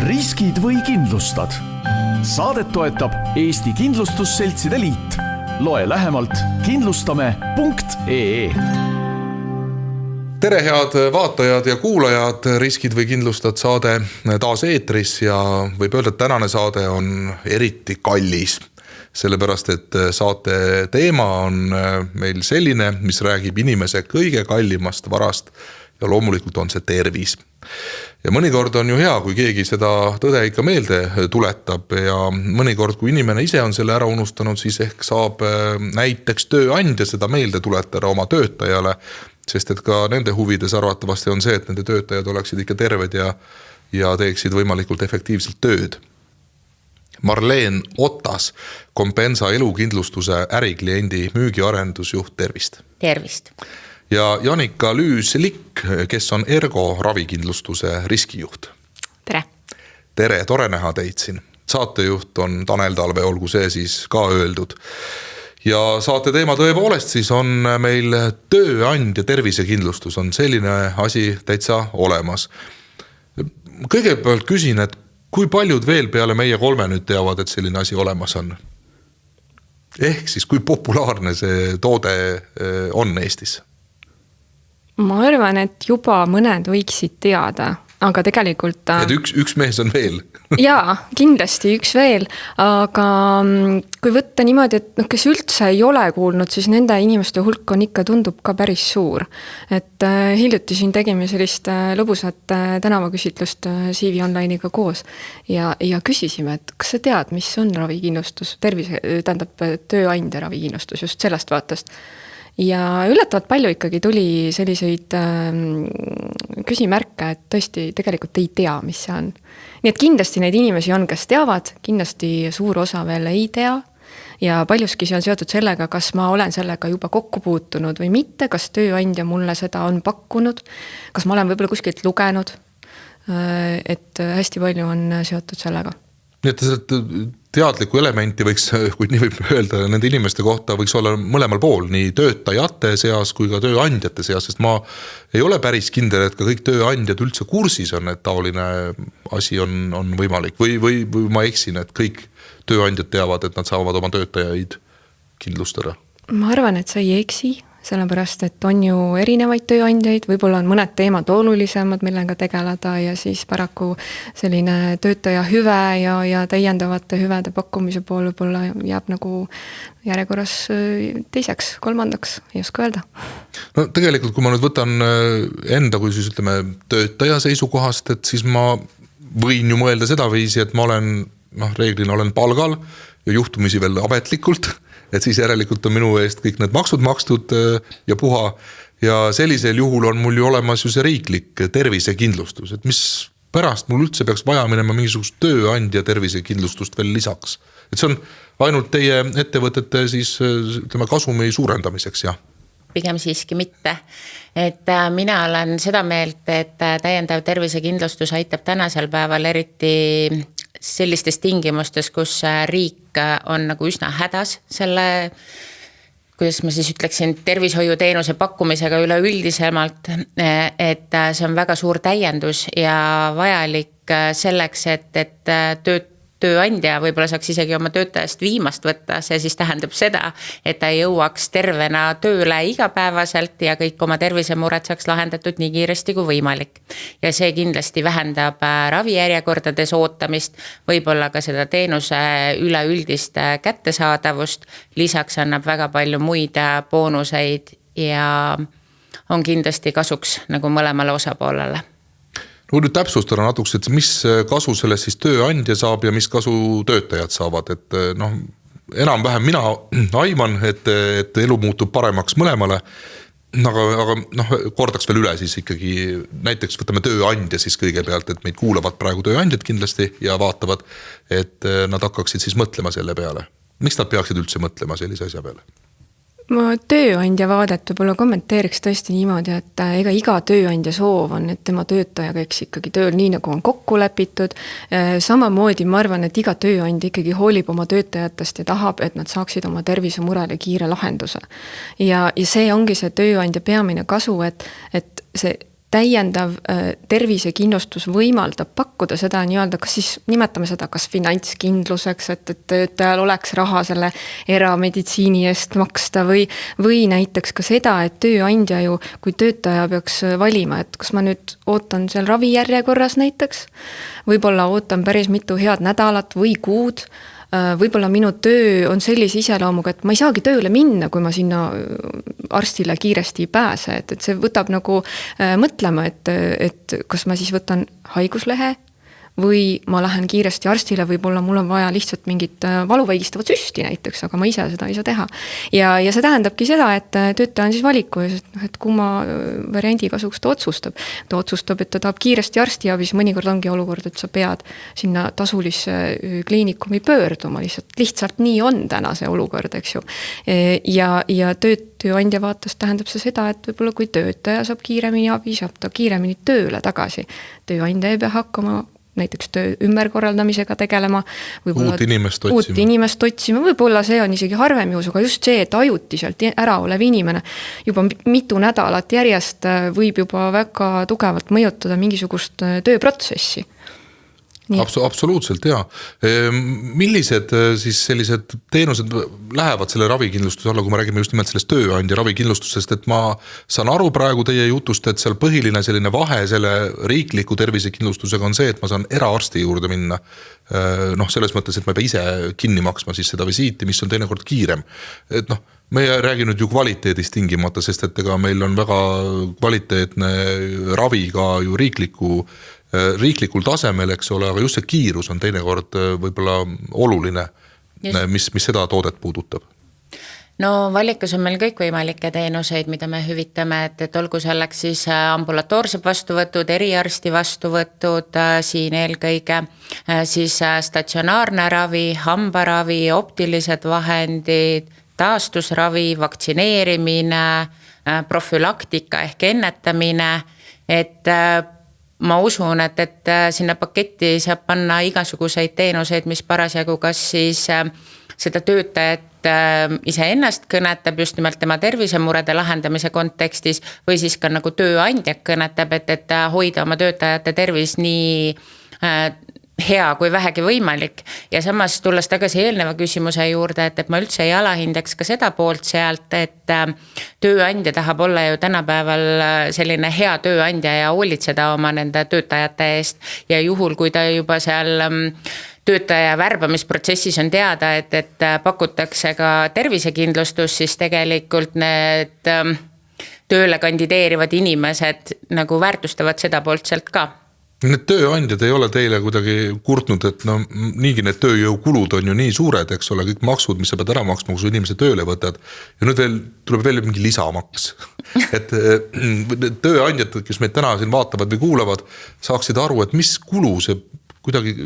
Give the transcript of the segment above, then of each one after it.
riskid või kindlustad? Saadet toetab Eesti Kindlustusseltside Liit. Loe lähemalt kindlustame.ee. Tere head vaatajad ja kuulajad, riskid või kindlustad saade taas eetris ja võib öelda, et tänane saade on eriti kallis. Sellepärast, et saate teema on meil selline, mis räägib inimese kõige kallimast varast ja loomulikult on see tervis. Ja mõnikord on ju hea, kui keegi seda tõde ikka meelde tuletab ja mõnikord, kui inimene ise on selle ära unustanud, siis ehk saab näiteks tööandja seda meelde tuletada oma töötajale, sest et ka nende huvides arvatavasti on see, et nende töötajad oleksid ikka terved ja teeksid võimalikult efektiivselt tööd. Marleen Otas, Compensa elukindlustuse ärikliendi müügiarendusjuht, tervist. Tervist. Ja Janika Lüüs-Likk, kes on Ergo ravikindlustuse riskijuht. Tere. Tere, tore näha teid siin. Saatejuht on Tanel Talve, olgu see siis ka öeldud. Ja saate teema tõepoolest siis on meil tööandja tervisekindlustus, on selline asi täitsa olemas. Kõigepealt küsin, et kui paljud veel peale meie 3 nüüd teavad, et selline asi olemas on? Ehk siis, kui populaarne see toode on Eestis? Ma arvan, et juba mõned võiksid teada, aga tegelikult... Et üks mees on veel. Jaa, kindlasti üks veel, aga kui võtta niimoodi, et kes üldse ei ole kuulnud, siis nende inimeste hulk on ikka tundub ka päris suur. Et hiljuti siin tegime sellist lõbusat tänavaküsitlust CV Online'iga koos ja küsisime, et kas sa tead, mis on ravikindlustus, tööandja ravikindlustus just sellest vaatast. Ja üllatavalt palju ikkagi tuli selliseid küsimärke, et tõesti tegelikult ei tea, mis see on. Nii et kindlasti neid inimesi on, kes teavad, kindlasti suur osa veel ei tea ja paljuski see on seotud sellega, kas ma olen sellega juba kokku puutunud või mitte, kas tööandja mulle seda on pakkunud, kas ma olen võib-olla kuskilt lugenud, et hästi palju on seotud sellega. Nii et teadlikku elementi võiks, kui nii võib öelda, nende inimeste kohta võiks olla mõlemal pool, nii töötajate seas kui ka tööandjate seas, sest ma ei ole päris kindel, et ka kõik tööandjad üldse kursis on, et taoline asi on võimalik. Või ma eksin, et kõik tööandjad teavad, et nad saavad oma töötajaid kindlustada? Ma arvan, et sa ei eksi, sellepärast, et on ju erinevaid tööandjaid, võib-olla on mõned teemad olulisemad, millega tegeleda ja siis paraku selline töötaja hüve ja täiendavate hüvede pakkumise pool võib-olla jääb nagu järjekorras teiseks, 3, ei oska öelda. No tegelikult, kui ma nüüd võtan enda, kui siis ütleme töötaja seisukohast, et siis ma võin ju mõelda seda viisi, et ma reeglina olen palgal ja juhtumisi veel ametlikult, et siis järelikult on minu eest kõik need maksud makstud ja puha ja sellisel juhul on mul ju olemas ju see riiklik tervisekindlustus, et mis pärast mul üldse peaks vaja minema mingisugust tööandja tervisekindlustust veel lisaks. Et see on ainult teie ettevõtete siis ütleme kasumi suurendamiseks, jah? Pigem siiski mitte. Et mina olen seda meelt, et täiendav tervisekindlustus aitab tänasel päeval eriti sellistes tingimustes, kus riik on nagu üsna hädas selle, kuidas ma siis ütleksin, tervishoiuteenuse pakkumisega üleüldisemalt, et see on väga suur täiendus ja vajalik selleks, et tööandja võib-olla saaks isegi oma töötajast viimast võtta, see siis tähendab seda, et ta jõuaks tervena tööle igapäevaselt ja kõik oma tervisemured saaks lahendatud nii kiiresti kui võimalik. Ja see kindlasti vähendab ravijärjekordades ootamist, võib-olla ka seda teenuse üleüldist kättesaadavust, lisaks annab väga palju muid boonuseid ja on kindlasti kasuks nagu mõlemale osapoolele. Kui nüüd täpsustada natuks, et mis kasu sellest siis tööandja saab ja mis kasu töötajad saavad, et enam-vähem mina aiman, et elu muutub paremaks mõlemale, aga kordaks veel üle siis ikkagi, näiteks võtame tööandja siis kõigepealt, et meid kuulavad praegu tööandjad kindlasti ja vaatavad, et nad hakkaksid siis mõtlema selle peale. Miks nad peaksid üldse mõtlema sellise asja peale? Ma tööandja vaadet võib-olla kommenteeriks tõesti niimoodi, et ega iga tööandja soov on, et tema töötaja käiks ikkagi tööl nii, nagu on kokku lepitud. Samamoodi ma arvan, et iga tööandja ikkagi hoolib oma töötajatest ja tahab, et nad saaksid oma tervisemurele kiire lahenduse. Ja see ongi see tööandja peamine kasu, et see täiendav tervisekindlustus võimaldab pakkuda seda nii-öelda, kas siis nimetame seda kas finantskindluseks, et töötajal oleks raha selle erameditsiini eest maksta või näiteks ka seda, et tööandja ju, kui töötaja peaks valima, et kas ma nüüd ootan seal ravijärjekorras näiteks, võib-olla ootan päris mitu head nädalat või kuud, võib-olla minu töö on sellise iseloomuga, et ma ei saagi tööle minna, kui ma sinna arstile kiiresti ei pääse, et see võtab nagu mõtlema, et kas ma siis võtan haiguslehe või ma lähen kiiresti arstile, võib-olla mul on vaja lihtsalt mingit valuvaigistavat süsti näiteks, aga ma ise seda ei saa teha. Ja see tähendabki seda, et töötaja on siis valiku, et kumma variandi kasuks ta otsustab. Ta otsustab, et ta tahab kiiresti arstiabi, siis mõnikord ongi olukord, et sa pead sinna tasulisse kliinikumi pöörduma, lihtsalt nii on täna see olukord, eks ju. Ja tööandja vaates tähendab see seda, et võib-olla kui töötaja saab kiiremini abi, saab ta kiiremini tööle tagasi. Tööandja ei pea hakkama näiteks töö ümberkorraldamisega tegelema. Uut inimest otsima, võib-olla see on isegi harvem juhus, aga just see, et ajutiselt ära olev inimene juba mitu nädalat järjest võib juba väga tugevalt mõjutada mingisugust tööprotsessi. Absoluutselt, jaa. Millised siis sellised teenused lähevad selle ravikindlustuse alla, kui me räägime just nimelt sellest tööandja ravikindlustusest, et ma saan aru praegu teie jutust, et seal põhiline selline vahe selle riikliku tervisekindlustusega on see, et ma saan eraarsti juurde minna. Selles mõttes, et ma ei pea ise kinni maksma siis seda visiiti, mis on teinekord kiirem. Et me ei räägi nüüd ju kvaliteedist tingimata, sest et ega meil on väga kvaliteetne ravi ka ju riiklikul tasemel, eks ole, aga just see kiirus on teinekord võib-olla oluline, mis seda toodet puudutab. No valikus on meil kõik võimalikke teenuseid, mida me hüvitame, et olgu selleks siis ambulatoorsed vastuvõtud, eriarsti vastuvõtud, siin eelkõige siis statsionaarne ravi, hambaravi, optilised vahendid, taastusravi, vaktsineerimine, profülaktika ehk ennetamine, et ma usun, et sinna paketti saab panna igasuguseid teenuseid, mis parasjagu kas siis seda töötajat ise ennast kõnetab just nimelt tema tervisemurede lahendamise kontekstis või siis ka nagu tööandja kõnetab, et hoida oma töötajate tervis nii hea kui vähegi võimalik. Ja samas tulles tagasi eelneva küsimuse juurde, et ma üldse ei alahindaks ka seda poolt sealt, et tööandja tahab olla ju tänapäeval selline hea tööandja ja hoolitseda oma nende töötajate eest. Ja juhul, kui ta juba seal töötaja värbamisprotsessis on teada, et pakutakse ka tervisekindlustus, siis tegelikult need tööle kandideerivad inimesed nagu väärtustavad seda poolt sealt ka. Need tööandjad ei ole teile kuidagi kurtnud, et niigi need tööjõukulud on ju nii suured, eks ole, kõik maksud, mis sa pead ära maksma, kui su inimese tööle võtad. Ja nüüd tuleb veel mingi lisamaks. Et tööandjad, kes meid täna siin vaatavad või kuulavad, saaksid aru, et mis kulu see kuidagi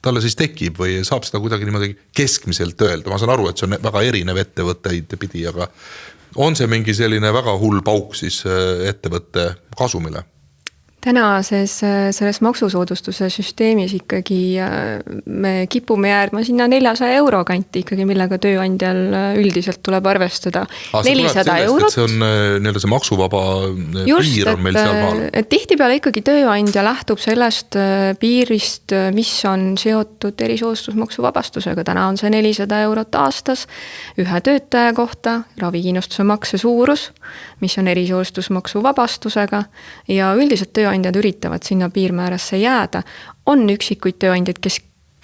talle siis tekib või saab seda kuidagi niimoodi keskmiselt öelda. Ma saan aru, et see on väga erinev ettevõtteid pidi, aga on see mingi selline väga hull pauk siis ettevõtte kasumile? Tänases selles maksusoodustuse süsteemis ikkagi me kipume jäädma sinna 400 euro kanti ikkagi, millega tööandjal üldiselt tuleb arvestada. 400 eurot. See on nii-öelda see maksuvaba piir on meil seal maal. Tihtipeale ikkagi tööandja lähtub sellest piirist, mis on seotud erisoodustusmaksuvabastusega. Täna on see 400 eurot aastas ühe töötaja kohta, ravikindlustuse makse suurus, mis on erisoodustusmaksuvabastusega ja üldiselt tööandjad üritavad sinna piirmäärasse jääda. On üksikuid tööandjad, kes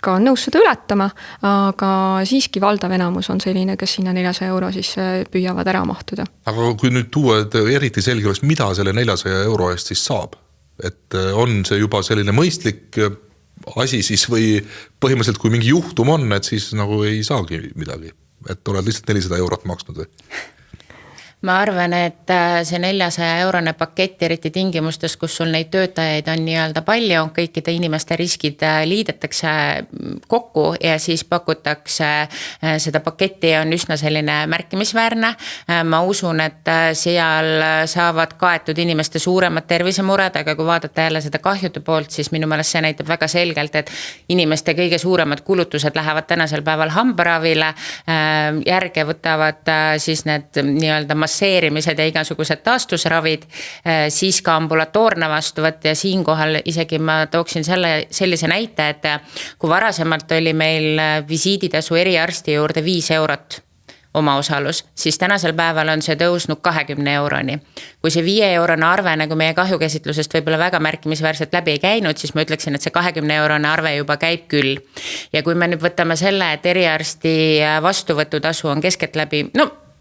ka on nõus seda ületama, aga siiski valdav enamus on selline, kes sinna 400 euro siis püüavad ära mahtuda. Aga kui nüüd tuua, et eriti selge oleks, mida selle 400 euro eest siis saab? Et on see juba selline mõistlik asi siis või põhimõtteliselt kui mingi juhtum on, et siis nagu ei saagi midagi, et oled lihtsalt 400 eurot maksnud või? Ma arvan, et see 400 eurone pakett eriti tingimustes, kus sul neid töötajaid on nii-öelda palju, kõikide inimeste riskid liidetakse kokku ja siis pakutakse seda paketti on üsna selline märkimisväärne. Ma usun, et seal saavad kaetud inimeste suuremad tervisemured, aga kui vaadata jälle seda kahjude poolt, siis minu meelest see näitab väga selgelt, et inimeste kõige suuremad kulutused lähevad tänasel päeval hambaravile, järge võtavad siis need nii-öelda masseerimised ja igasugused taastusravid, siis ka ambulatoorne vastuvõtt ja siinkohal isegi ma tooksin sellise näite, et kui varasemalt oli meil visiiditasu eriarsti juurde 5 eurot omaosalus, siis tänasel päeval on see tõusnud 20 euroni. Kui see 5 eurone arve nagu meie kahjukäsitlusest võib-olla väga märkimisväärselt läbi ei käinud, siis ma ütleksin, et see 20 eurone arve juba käib küll. Ja kui me nüüd võtame selle, et eriarsti vastuvõtutasu on keskeltläbi,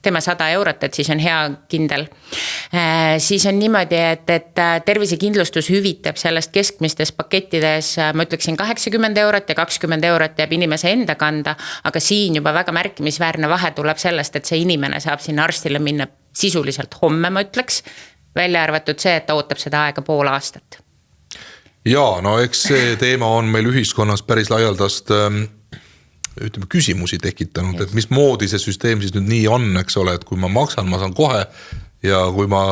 teeme 100 eurot, et siis on hea kindel. Siis on niimoodi, et tervisekindlustus hüvitab sellest keskmistes pakettides, ma ütleksin 80 eurot ja 20 eurot jääb inimese enda kanda, aga siin juba väga märkimisväärne vahe tuleb sellest, et see inimene saab sinna arstile minna sisuliselt homme, ma ütleks, välja arvatud see, et ta ootab seda aega pool aastat. Jaa, eks see teema on meil ühiskonnas päris laialdast küsimusi tekitanud, et mis moodi see süsteem siis nüüd nii on, eks ole, et kui ma maksan, ma saan kohe ja kui ma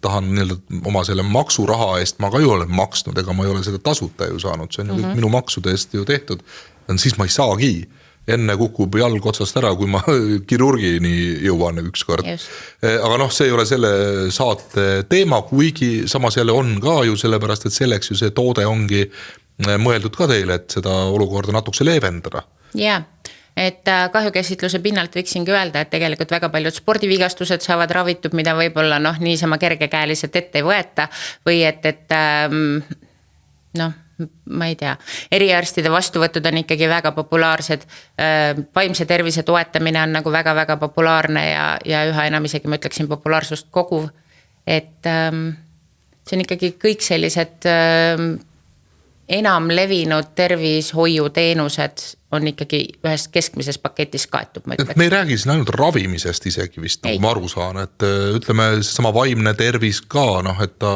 tahan oma selle maksuraha eest, ma ka ju olen maksnud, ega ma ei ole seda tasuta ju saanud, see on ju minu maksude eest ju tehtud, siis ma ei saagi, enne kukub jalg otsast ära, kui ma kirurgini jõuan ükskord. Aga see ei ole selle saate teema, kuigi samas jälle on ka ju sellepärast, et selleks ju see toode ongi mõeldud ka teile, et seda olukorda natukese leevendada. Jaa, et kahjukäsitluse pinnalt võiksingi öelda, et tegelikult väga paljud spordivigastused saavad ravitud, mida võib-olla niisama kergekäeliselt ette ei võeta või et ma ei tea, eriarstide vastuvõtud on ikkagi väga populaarsed, vaimse tervise toetamine on nagu väga-väga populaarne ja üha enam isegi ma ütleksin populaarsust koguv, et see on ikkagi kõik sellised enam levinud tervishoiuteenused on ikkagi ühest keskmises paketis kaetud. Me ei räägi siin ainult ravimisest isegi vist, nagu ma aru saan, et ütleme sama vaimne tervis ka, et ta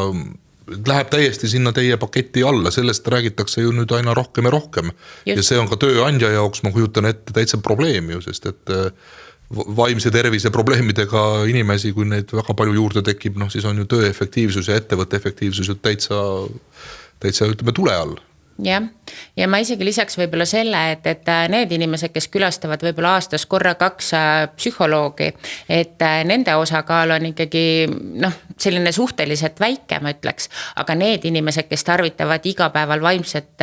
läheb täiesti sinna teie paketi alla, sellest räägitakse ju nüüd aina rohkem ja rohkem. Just. Ja see on ka tööandja jaoks, ma kujutan ette täitsa probleem ju, sest et vaimse tervise probleemidega inimesi, kui neid väga palju juurde tekib, siis on ju töö efektiivsus ja ettevõtte efektiivsus ju täitsa ütleme tule all. Ja ma isegi lisaks võib-olla selle, et need inimesed, kes külastavad võib-olla aastas korra 2 psühholoogi, et nende osakaal on ikkagi selline suhteliselt väike, ma ütleks, aga need inimesed, kes tarvitavad igapäeval vaimset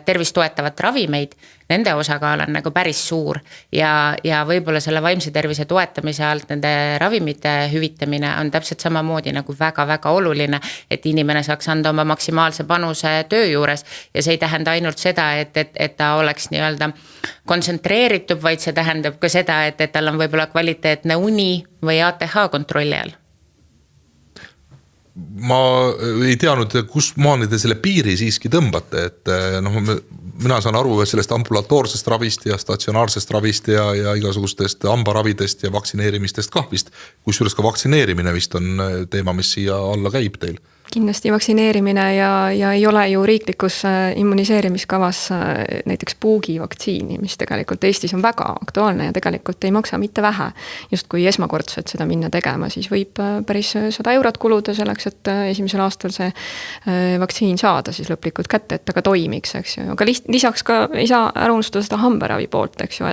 tervist toetavat ravimeid, nende osakaal on nagu päris suur ja võib-olla selle vaimse tervise toetamise alt nende ravimite hüvitamine on täpselt samamoodi nagu väga-väga oluline, et inimene saaks anda oma maksimaalse panuse töö juures ja see ei tähenda ainult seda, et ta oleks nii-öelda kontsentreeritud, vaid see tähendab ka seda, et tal on võib-olla kvaliteetne uni või ATH kontrolli all. Ma ei teanud, kus maani te selle piiri siiski tõmbate, et mina saan aru sellest ambulatoorsest ravist ja statsionaarsest ravist ja igasugustest hambaravidest ja vaktsineerimistest ka vist, kusjuures ka vaktsineerimine vist on teema, mis siia alla käib teil. Kindlasti vaktsineerimine ja ei ole ju riiklikus immuniseerimiskavas näiteks puugi vaktsiini, mis tegelikult Eestis on väga aktuaalne ja tegelikult ei maksa mitte vähe. Just kui esmakordselt seda minna tegema, siis võib päris 100 eurot kuluda selleks, et esimesel aastal see vaktsiin saada siis lõplikult kätte, et ta ka toimiks, eks ju. Aga lisaks ka ei saa ära unustada seda hambaravi poolt, eks ju,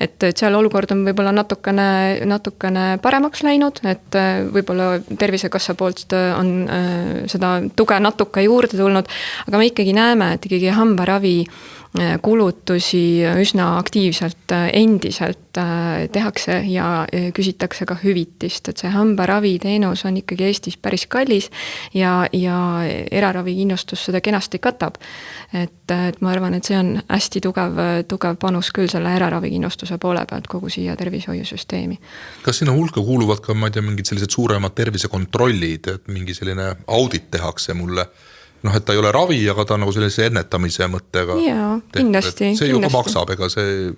et seal olukord on võib-olla natukene paremaks läinud, et võib-olla Tervisekassa poolt on seda tuge natuke juurde tulnud, aga me ikkagi näeme, et ikkagi hambaravi kulutusi üsna aktiivselt endiselt tehakse ja küsitakse ka hüvitist, et see hambaravi teenus on ikkagi Eestis päris kallis ja eraravikindlustus seda kenasti katab. Et ma arvan, et see on hästi tugev panus küll selle eraravikindlustuse poole pealt kogu siia tervishoiusüsteemi. Kas sinna hulka kuuluvad ka, ma ei tea, mingid sellised suuremad tervisekontrollid, et mingi selline audit tehakse mulle, et ta ei ole ravi, aga ta on nagu sellise ennetamise mõttega. Jaa, kindlasti. See ju ka maksab, ega see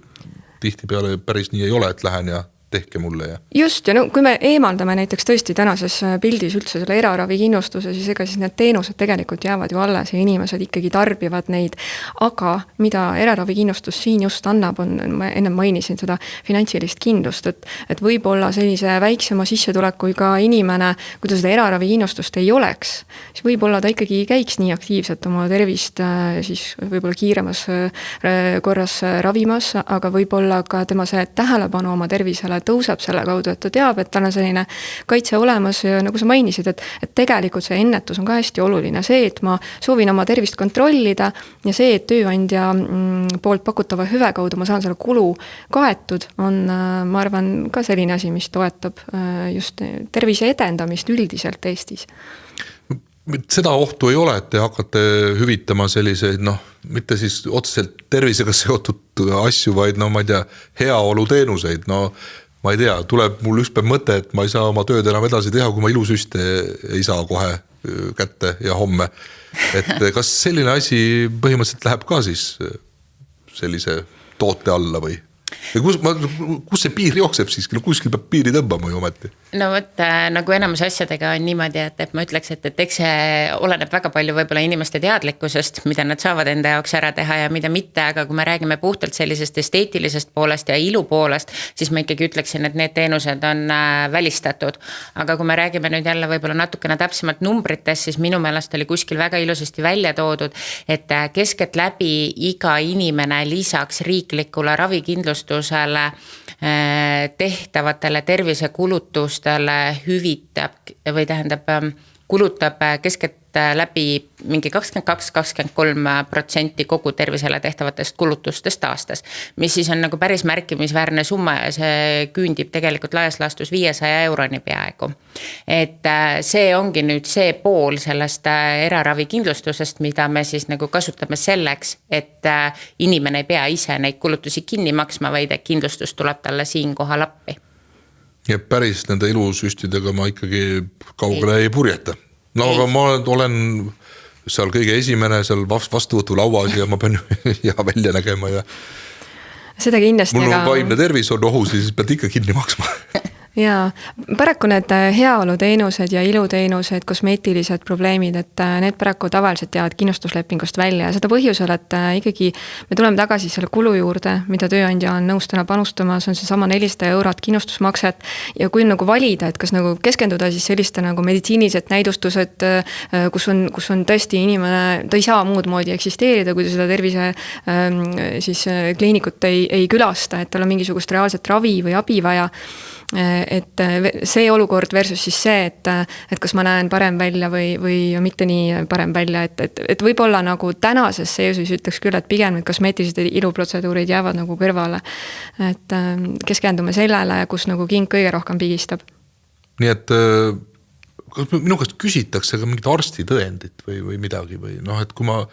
tihti peale päris nii ei ole, et lähen ja tehke mulle. Ja. Just, ja kui me eemaldame näiteks tõesti tänases pildis üldse selle eraravikindlustuse, siis ega siis need teenused tegelikult jäävad ju alles ja inimesed ikkagi tarbivad neid, aga mida eraravikindlustus siin just annab, ma enne mainisin seda finantsilist kindlust, et võib-olla sellise väiksema sissetulekuga inimene, kui ta seda eraravikindlustust ei oleks, siis võib-olla ta ikkagi käiks nii aktiivselt oma tervist siis võib-olla kiiremas korras ravimas, aga võib-olla ka tema see tähelepanu oma tervisele tõuseb selle kaudu, et ta teab, et tal on selline kaitse olemas ja nagu sa mainisid, et tegelikult see ennetus on ka hästi oluline. See, et ma soovin oma tervist kontrollida ja see, et tööandja poolt pakutava hüve kaudu ma saan selle kulu kaetud, on, ma arvan, ka selline asi, mis toetab just tervise edendamist üldiselt Eestis. Seda ohtu ei ole, et te hakkate hüvitama selliseid, mitte siis otseselt tervisega seotud asju, vaid ma ei tea, heaolu teenuseid. Ma ei tea, tuleb mul ükspäev mõte, et ma ei saa oma tööd enam edasi teha, kui ma ilusüste ei saa kohe kätte ja homme. Et kas selline asi põhimõtteliselt läheb ka siis sellise toote alla või? Ja kus see piir jookseb siis? Kuskil peab piiri tõmbama ju ometi. No võt, nagu enamus asjadega on niimoodi, et ma ütleks, et eks see oleneb väga palju võib-olla inimeste teadlikkusest, mida nad saavad enda jaoks ära teha ja mida mitte, aga kui me räägime puhtalt sellisest esteetilisest poolest ja ilu poolest, siis ma ikkagi ütleksin, et need teenused on välistatud. Aga kui me räägime nüüd jälle võib-olla natukene täpsemalt numbritest, siis minu meelest oli kuskil väga ilusasti välja toodud, et keskelt läbi iga inimene lisaks riiklikule ravikindlustusele tehtavatele tervisekulutustele hüvitab või tähendab, kulutab keskelt läbi mingi 22-23% kogu tervisele tehtavatest kulutustest aastas, mis siis on nagu päris märkimisväärne summa ja see küündib tegelikult laias laastus 500 euroni peaaegu. Et see ongi nüüd see pool sellest eraravikindlustusest, mida me siis nagu kasutame selleks, et inimene ei pea ise neid kulutusi kinni maksma, vaid kindlustus tuleb talle siinkohal appi. Ja päris nende ilusüstidega ma ikkagi kaugele ei purjeta. Aga ma olen seal kõige esimene seal vastuvõtu lauas ja ma pean hea välja nägema ja seda kindlasti. Mul on vaimne tervis on ohus ja siis pead ikka kinni maksma. Jaa, paraku need heaoluteenused ja iluteenused, kosmeetilised probleemid, et need paraku tavaliselt jäävad kindlustuslepingust välja ja seda põhjusel, et ikkagi me tuleme tagasi selle kulu juurde, mida tööandja on nõus täna panustama, see on see sama 400 eurot kindlustusmakset ja kui nagu valida, et kas nagu keskenduda siis selliste nagu meditsiinilised näidustused, kus on tõesti inimene, ta ei saa muud moodi eksisteerida, kui ta seda tervise siis kliinikut ei külasta, et tal on mingisugust reaalset ravi või abi vaja. Et see olukord versus siis see, et kas ma näen parem välja või mitte nii parem välja, et võib-olla nagu tänases seisus ütleks küll, et pigem need kosmeetilised iluprotseduurid jäävad nagu kõrvale, et keskendume sellele, kus nagu king kõige rohkem pigistab. Nii et minu käest küsitakse ka mingit arstitõendit või midagi või et kui ma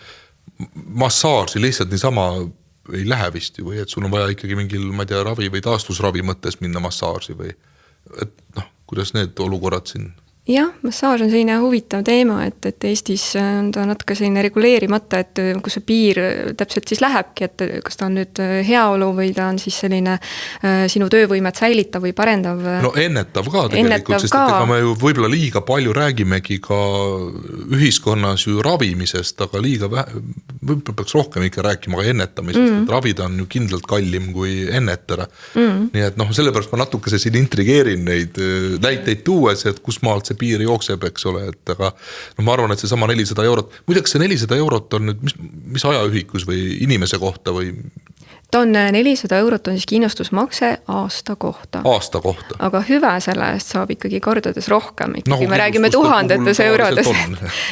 massaaži lihtsalt niisama ei lähe vist ju või et sul on vaja ikkagi mingil, ma ei tea, ravi või taastusravi mõttes minna massaaži või et kuidas need olukorrad siin? Jah, massaaž on selline huvitav teema, et Eestis on ta natuke selline reguleerimata, et kus see piir täpselt siis lähebki, et kas ta on nüüd heaolu või ta on siis selline sinu töövõimet säilitav või parendav. No ennetav ka tegelikult, sest ega me ju võib-olla liiga palju räägimegi ka ühiskonnas ju ravimisest, aga liiga võib-olla peaks rohkem ikka rääkima ka ennetamisest, et ravida on ju kindlalt kallim kui ennetada. Nii et sellepärast ma natuke siin intrigeerin neid näiteid tuues, et kus maalt see piir jookseb, eks ole, et aga ma arvan, et see sama 400 eurot, muideks see 400 eurot on nüüd mis ajaühikus või inimese kohta või? Ta on 400 eurot on siis kindlustusmakse aasta kohta. Aasta kohta. Aga hüve selle eest saab ikkagi kordades rohkem. Ikkagi me räägime tuhandetes eurodes.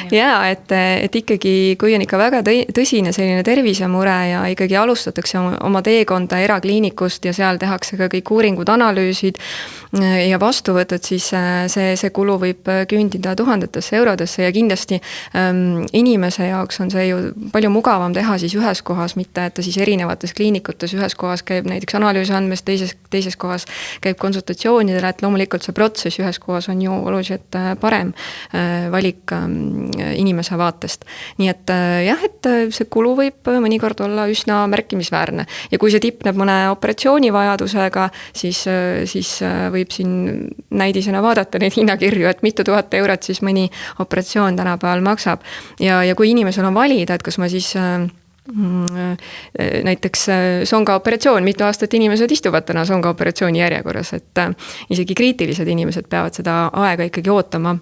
Ja, et ikkagi, kui on ikka väga tõsine selline tervisemure ja ikkagi alustatakse oma teekonda erakliinikust ja seal tehakse ka kõik uuringud, analüüsid ja vastuvõtud, siis see kulu võib küündida tuhandetesse eurodesse ja kindlasti inimese jaoks on see ju palju mugavam teha siis ühes kohas, mitte et ta siis erinevates kliinikutes ühes kohas käib näiteks analüüsi andmes, teises kohas käib konsultatsioonidele, et loomulikult see protsess ühes kohas on ju oluliselt parem valik inimese vaatest. Nii et jah, et see kulu võib mõnikord olla üsna märkimisväärne ja kui see tipneb mõne operatsioonivajadusega, siis võib siin näidisena vaadata neid hinnakirju, et mitu tuhat eurot siis mõni operatsioon tänapäeval maksab ja kui inimesel on valida, et kas ma siis näiteks songa operatsioon, mitu aastat inimesed istuvad täna songa operatsiooni järjekorras, et isegi kriitilised inimesed peavad seda aega ikkagi ootama.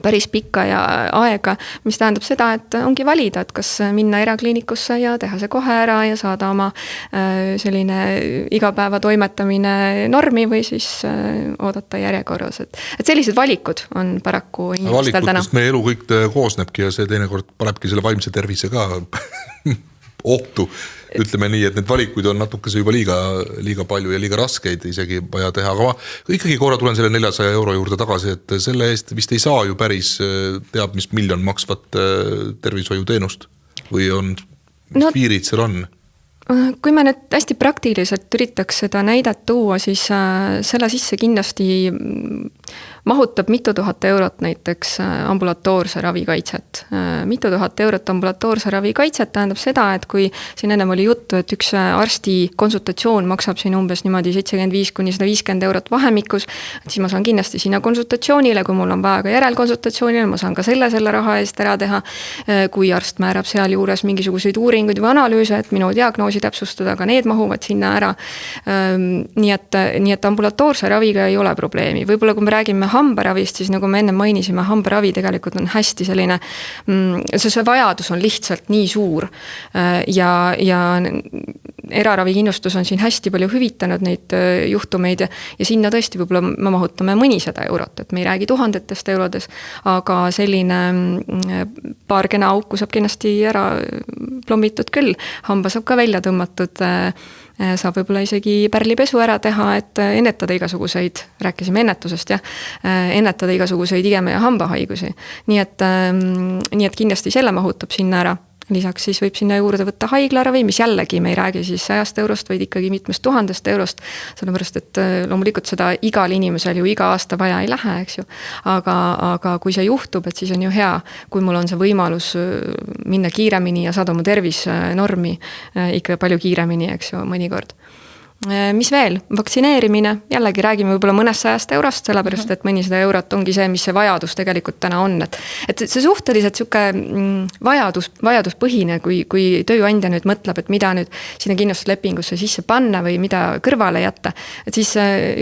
päris pikka ja aega, mis tähendab seda, et ongi valida, et kas minna erakliinikusse ja teha see kohe ära ja saada oma selline igapäeva toimetamine normi või siis oodata järjekorras. Et sellised valikud on paraku inimestel täna. Valikutest meie elu kõik koosnebki ja see teinekord panebki selle vaimse tervise ka ohtu. Ütleme nii, et need valikuid on natukese juba liiga palju ja liiga raskeid isegi vaja teha, aga ma ikkagi korra tulen selle 400 € juurde tagasi, et selle eest vist ei saa ju päris teab, mis miljon maksvat tervishoiuteenust või on, mis piirid seal on? Kui me nüüd hästi praktiliselt üritaks seda näidet tuua, siis selle sisse kindlasti mahutab mitu tuhat eurot näiteks ambulatoorse ravikaitset. Mitu tuhat eurot ambulatoorse ravikaitset tähendab seda, et kui siin ennem oli juttu, et üks arsti konsultatsioon maksab siin umbes niimoodi 75–150 € vahemikus, siis ma saan kindlasti sinna konsultatsioonile, kui mul on vaja ka järelkonsultatsioonile, ma saan ka selle raha eest ära teha, kui arst määrab seal juures mingisuguseid uuringuid või analüüse, et minu diagnoosi täpsustada, aga need mahuvad sinna ära. Nii et ambulatoorse raviga ei ole probleemi. Võib-olla kui me räägime hambaravist, siis nagu me enne mainisime, hambaravi tegelikult on hästi selline, see vajadus on lihtsalt nii suur ja eraravikindlustus on siin hästi palju hüvitanud neid juhtumeid ja sinna tõesti võib-olla me mahutame mõnisada eurot, et me ei räägi tuhandetest eurodes, aga selline paar kena auku saab kindlasti ära plommitud küll, hamba saab ka välja tõmmatud, saab võib-olla isegi pärlipesu ära teha, et ennetada igasuguseid, rääkisime ennetusest, ennetada igasuguseid igeme- ja hambahaigusi. Nii et kindlasti selle mahutab sinna ära. Lisaks siis võib sinna juurde võtta haiglaravi, mis jällegi me ei räägi siis 100 €, vaid ikkagi mitmest 1000 €, sellepärast et loomulikult seda igal inimesel ju iga aasta vaja ei lähe, eks ju. Aga kui see juhtub, et siis on ju hea, kui mul on see võimalus minna kiiremini ja saada oma tervis normi ikka palju kiiremini, eks ju, mõnikord. Mis veel? Vaktsineerimine, jällegi räägime võib-olla mõnest 100 €, sellepärast et mõnisada eurot ongi see, mis see vajadus tegelikult täna on. Et see suhteliselt vajaduspõhine, kui tööandja nüüd mõtleb, et mida nüüd sinna kindlustuslepingusse sisse panna või mida kõrvale jätta. Et siis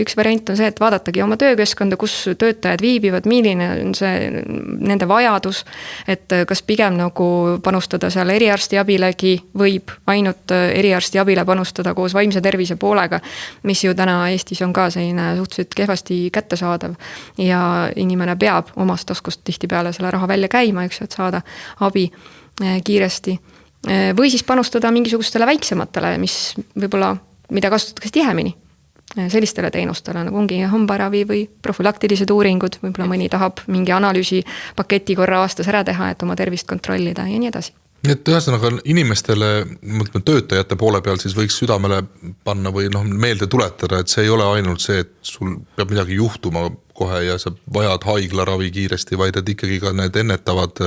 üks variant on see, et vaadatagi oma töökeskkonda, kus töötajad viibivad, milline on see nende vajadus, et kas pigem nagu panustada seal eriarstiabilegi võib ainult eriarstiabile panustada koos vaimse tervise poolega, mis ju täna Eestis on ka selline suhteliselt kehvasti kättesaadav ja inimene peab omast taskust tihtipeale selle raha välja käima, eks, et saada abi kiiresti. Või siis panustada mingisugustele väiksematele, mida kasutatakse tihemini. Sellistele teenustele, nagu ongi hambaravi või profülaktilised uuringud, võib-olla mõni tahab mingi analüüsi paketi korra aastas ära teha, et oma tervist kontrollida ja nii edasi. Et ühesõnaga inimestele, töötajate poole peal siis võiks südamele panna või meelde tuletada, et see ei ole ainult see, et sul peab midagi juhtuma kohe ja sa vajad haiglaravi kiiresti, vaid et ikkagi ka need ennetavad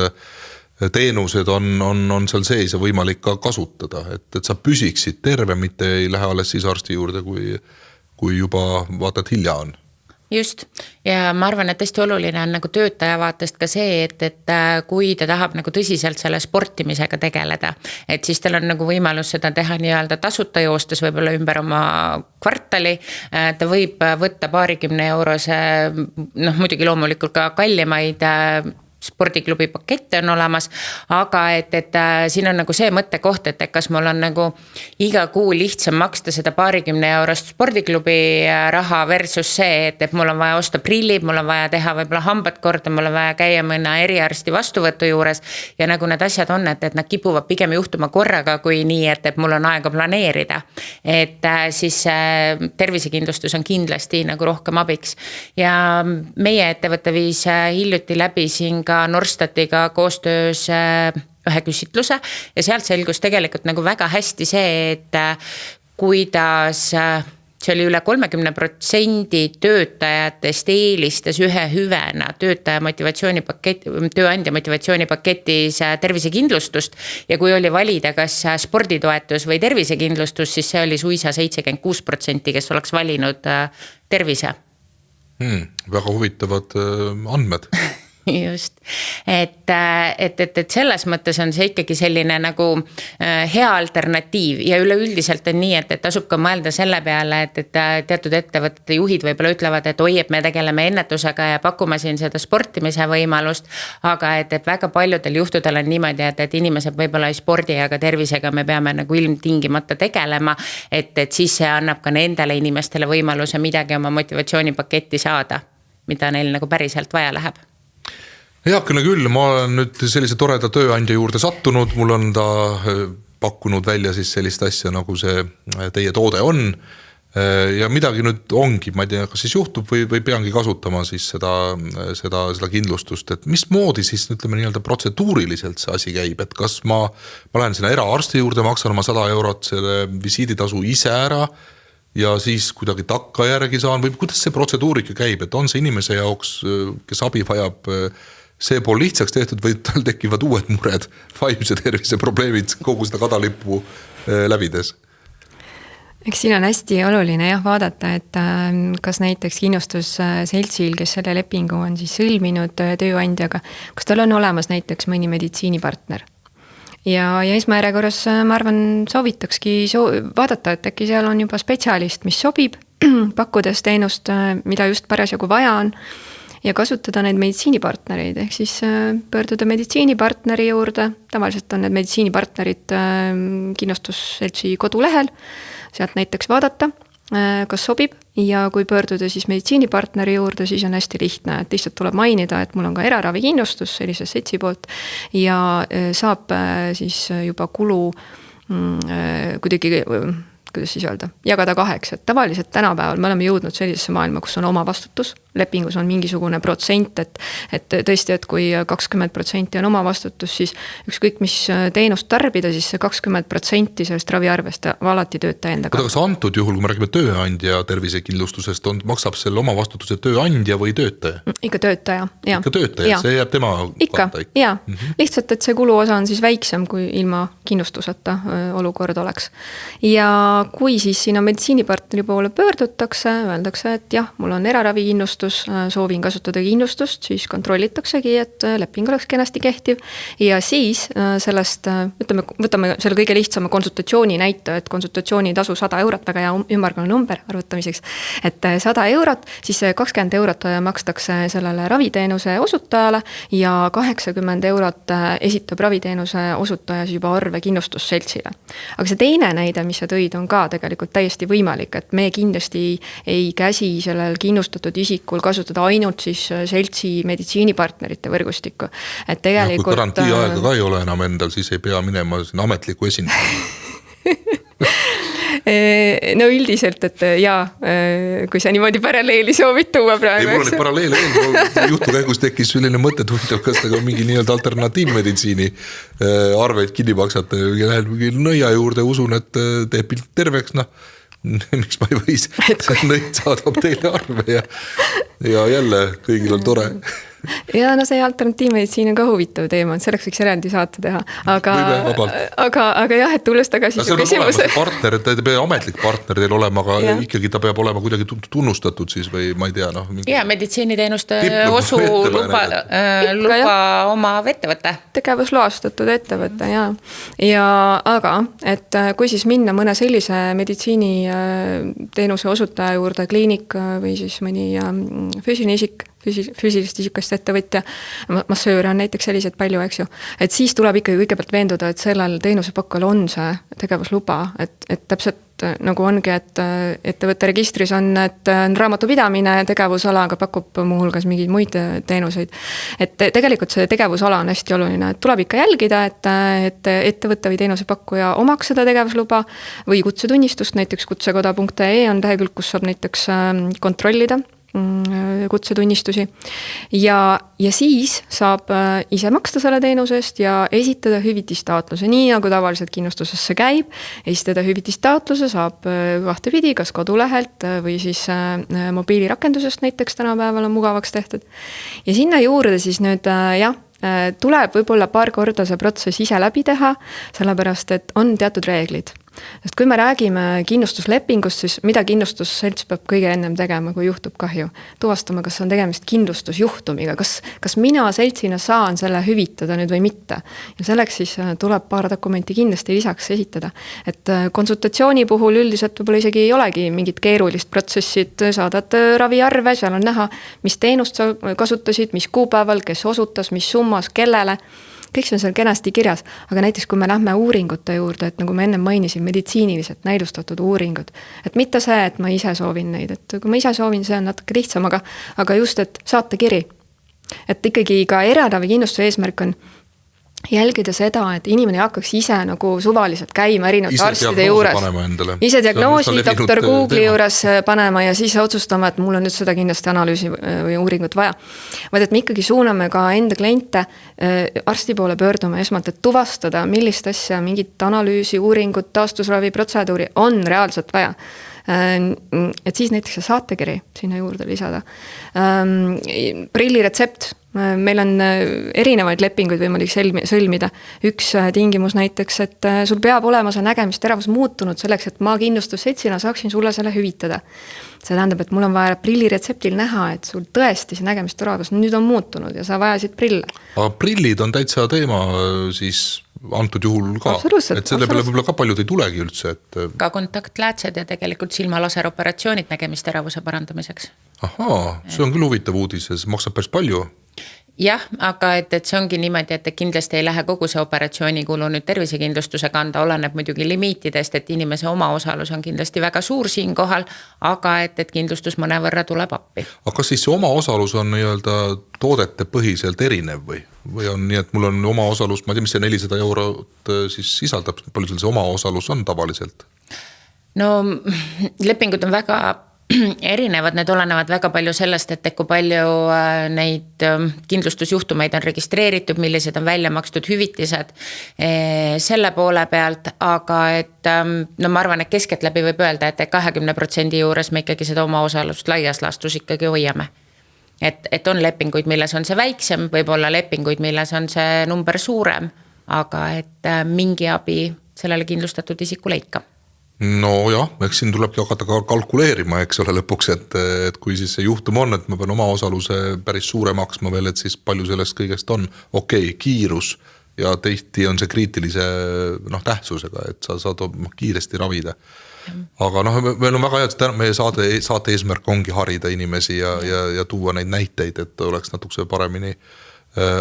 teenused on seal sees ja võimalik ka kasutada, et sa püsiksid terve, mitte ei lähe alles siis arsti juurde, kui juba vaatad hilja on. Just, ja ma arvan, et hästi oluline on nagu töötaja vaatest ka see, et kui ta tahab nagu tõsiselt selle sportimisega tegeleda, et siis tal on nagu võimalus seda teha nii-öelda tasuta joostes võib-olla ümber oma kvartali, ta võib võtta 20 eurose, muidugi loomulikult ka kallimaid spordiklubi pakette on olemas, aga et siin on nagu see mõttekoht, et kas mul on nagu iga kuu lihtsam maksta seda 20 eurost spordiklubi raha versus see, et mul on vaja osta prillid, mul on vaja teha võib-olla hambad korda, mul on vaja käia mõnda eriarsti vastuvõtu juures ja nagu need asjad on, et nad kipuvad pigem juhtuma korraga kui nii, et mul on aega planeerida. Et siis tervisekindlustus on kindlasti nagu rohkem abiks ja meie ettevõtte viis hiljuti läbi siin ka Norstatiga koostöös ühe küsitluse ja sealt selgus tegelikult nagu väga hästi see, et kuidas see oli üle 30% töötajatest eelistas ühe hüvena tööandja motivatsioonipaketis tervisekindlustust ja kui oli valida kas sporditoetus või tervisekindlustus, siis see oli suisa 76%, kes oleks valinud tervise. Väga huvitavad andmed. Just, et selles mõttes on see ikkagi selline nagu hea alternatiiv ja üleüldiselt on nii, et tasub ka mõelda selle peale, et teatud ettevõtete juhid võib-olla ütlevad, et oi, et me tegeleme ennetusega ja pakume siin seda sportimise võimalust, aga et väga paljudel juhtudel on niimoodi, et inimesed võib-olla ei spordi, aga tervisega me peame nagu ilmtingimata tegelema, et siis see annab ka nendele inimestele võimaluse midagi oma motivatsioonipaketti saada, mida neil nagu päriselt vaja läheb. Heakene küll, ma olen nüüd sellise toreda tööandja juurde sattunud, mul on ta pakkunud välja siis sellist asja, nagu see teie toode on ja midagi nüüd ongi, ma ei tea, kas siis juhtub või peangi kasutama siis seda kindlustust, et mis moodi siis ütleme nii-öelda protseduuriliselt see asi käib, et kas ma lähen sinna eraarsti juurde, maksan oma 100 eurot selle visiiditasu ise ära ja siis kuidagi takka järgi saan või kuidas see protseduurika käib, et on see inimese jaoks, kes abi vajab see pool lihtsaks tehtud või tal tekivad uued mured, vaimse tervise probleemid kogu seda kadalippu läbides? Eks siin on hästi oluline vaadata, et kas näiteks kindlustusseltsil, kes selle lepingu on siis sõlminud tööandjaga, kas tal on olemas näiteks mõni meditsiinipartner. Ja esmajärjekorras ma arvan soovitakski vaadata, et äkki seal on juba spetsialist, mis sobib, pakkudes teenust, mida just parasjagu vaja on, ja kasutada neid meditsiinipartnereid, ehk siis pöörduda meditsiinipartneri juurde, tavaliselt on need meditsiinipartnerid kindlustusseltsi kodulehel, sealt näiteks vaadata, kas sobib ja kui pöörduda siis meditsiinipartneri juurde, siis on hästi lihtne, et lihtsalt tuleb mainida, et mul on ka eraravikindlustus sellise setsi poolt ja saab siis juba kulu kuidagi kuidas siis öelda, jagada 8, et tavaliselt tänapäeval me oleme jõudnud sellisesse maailma, kus on oma vastutus, lepingus on mingisugune protsent, et tõesti, et kui 20% on oma vastutus, siis ükskõik mis teenust tarbida, siis see 20% sellest raviarvest alati töötaja endaga. Kas antud juhul, kui me räägime tööandja tervisekindlustusest, maksab selle oma vastutuse tööandja või töötaja? Ikka töötaja, jah. Ikka töötaja, see jääb tema ikka, jah. Lihtsalt, et see kuluosa on siis väiksem, kui ilma kindlustuseta olukord oleks. Ja kui siis siin on meditsiinipartneri poole pöördutakse, öeldakse, et jah, mul on eraravikindlustus, soovin kasutada kindlustust, siis kontrollitaksegi, et leping oleks kenasti kehtiv ja siis sellest, võtame selle kõige lihtsama konsultatsiooni näite, et konsultatsiooni tasu 100 eurot, väga hea ümmargune number arvutamiseks, et 100 eurot, siis 20 eurot makstakse sellele raviteenuse osutajale ja 80 eurot esitab raviteenuse osutaja juba arve kindlustusseltsile. Aga see teine näide, mis sa tõid, on ka tegelikult täiesti võimalik, et me kindlasti ei käsi sellel kindlustatud isikul kasutada ainult siis seltsi meditsiinipartnerite võrgustikku. Et tegelikult... Kui garantii aega ka ei ole enam endal, siis ei pea minema ametliku esindajana. No üldiselt, et jaa, kui sa niimoodi paralleeli soovid tuua praegu. Ei, mul oli paralleeli juhtu käigus tekkis selline mõte, kas ta mingi nii-öelda alternatiivmeditsiini arveid kinni maksata ja lähen mingi nõia juurde, usun, et teeb pilt terveks, miks ma ei võis, see nõid saadab teile arve ja jälle kõigil on tore. Ja see alternatiivmeditsiin on ka huvitav teema, et selleks võiks eraldi saate teha, aga jah, et tulles tagasi küsimuse. Partner, ta ei pea ametlik partner teil olema, aga ikkagi ta peab olema kuidagi tunnustatud siis või ma ei tea. Ja meditsiiniteenuste osu luba oma ettevõtte. Tegevusloastatud ettevõtte, ja aga, et kui siis minna mõne sellise meditsiiniteenuse osutaja juurde, kliinik või siis mõni füüsiline isik, füüsilist isikast ettevõtja, massööre on näiteks sellised palju, eks ju. Et siis tuleb ikkagi kõigepealt veenduda, et sellel teenusepakkal on see tegevusluba, et täpselt nagu ongi, et ettevõtte registris on, et on raamatupidamine tegevusala, aga pakub muuhulgas mingeid muid teenuseid. Et tegelikult see tegevusala on hästi oluline, et tuleb ikka jälgida, et ettevõtte või teenusepakkuja omaks seda tegevusluba või kutsetunnistust, näiteks kutsekoda.ee on lehekülg, kus saab näiteks kontrollida kutsetunnistusi ja siis saab ise maksta selle teenusest ja esitada hüvitistaotluse, nii nagu tavaliselt kindlustuses see käib, esitada hüvitistaotluse saab kahtepidi, kas kodulehelt või siis mobiilirakendusest näiteks tänapäeval on mugavaks tehtud ja sinna juurde siis nüüd tuleb võib-olla paar korda see protsess ise läbi teha, sellepärast et on teatud reeglid. Sest kui me räägime kindlustuslepingust, siis mida kindlustusselts peab kõige ennem tegema, kui juhtub kahju? Tuvastama, kas on tegemist kindlustusjuhtumiga, kas mina seltsina saan selle hüvitada nüüd või mitte. Ja selleks siis tuleb paar dokumenti kindlasti lisaks esitada. Et konsultatsiooni puhul üldiselt võib-olla isegi ei olegi mingit keerulist protsessid, saadad raviarve, seal on näha, mis teenust sa kasutasid, mis kuupäeval, kes osutas, mis summas, kellele. Kõik see on seal kenasti kirjas, aga näiteks kui me lähme uuringute juurde, et nagu me enne mainisin, meditsiiniliselt näidustatud uuringud, et mitte see, et ma ise soovin neid, et kui ma ise soovin, see on natuke lihtsam, aga just, et saate kiri. Et ikkagi ka eraravikindlustuse eesmärk on jälgida seda, et inimene hakkaks ise nagu suvaliselt käima erinevate arstide juures. Ise diagnoosi doktor Google'i juures panema ja siis otsustama, et mul on nüüd seda kindlasti analüüsi või uuringut vaja. Vaid et me ikkagi suuname ka enda kliente arsti poole pöörduma esmalt, et tuvastada, millist asja, mingit analüüsi, uuringut, taastusravi protseduuri on reaalselt vaja. Et siis näiteks see saatekiri sinna juurde lisada. Prilliretsept. Meil on erinevaid lepinguid võimalik sõlmida. Üks tingimus näiteks, et sul peab olema see nägemisteravus muutunud selleks, et ma kindlustusseltsina saaksin sulle selle hüvitada. See tähendab, et mul on vaja prilliretseptil näha, et sul tõesti see nägemisteravus nüüd on muutunud ja sa vajasid prille. Aga prillid on täitsa teema siis antud juhul ka. Et selle peale võib-olla ka paljud ei tulegi üldse. Ka kontaktläätsed ja tegelikult silmalaseroperatsioonid nägemisteravuse parandamiseks. Ahaa, see on küll huvitav uudis, see maksab päris palju. Jah, aga et see ongi niimoodi, et kindlasti ei lähe kogu see operatsiooni kulu nüüd tervisekindlustuse kanda, oleneb muidugi limiitidest, et inimese oma osalus on kindlasti väga suur siin kohal, aga et kindlustus mõnevõrra tuleb appi. Aga kas siis see oma osalus on nii-öelda toodete põhiselt erinev või on nii, et mul on oma osalus, ma ei tea, mis see 400 eurot siis sisaldab, palju see oma osalus on tavaliselt? No lepingud on väga erinevad, need olenevad väga palju sellest, et kui palju neid kindlustusjuhtumeid on registreeritud, millised on välja makstud hüvitised selle poole pealt, aga et ma arvan, et kesketläbi võib öelda, et 20% juures me ikkagi seda oma osalust laias laastus ikkagi hoiame. Et on lepinguid, milles on see väiksem, võib olla lepinguid, milles on see number suurem, aga et mingi abi sellele kindlustatud isikule ikka. No jah, eks siin tulebki hakata kalkuleerima, eks ole lõpuks, et kui siis see juhtum on, et ma pean oma osaluse päris suure maksma veel, et siis palju sellest kõigest on. Okei, kiirus ja tihti on see kriitilise tähtsusega, et sa saad kiiresti ravida. Aga meil on väga hea, et meie saate eesmärk ongi harida inimesi ja tuua neid näiteid, et oleks natukese paremini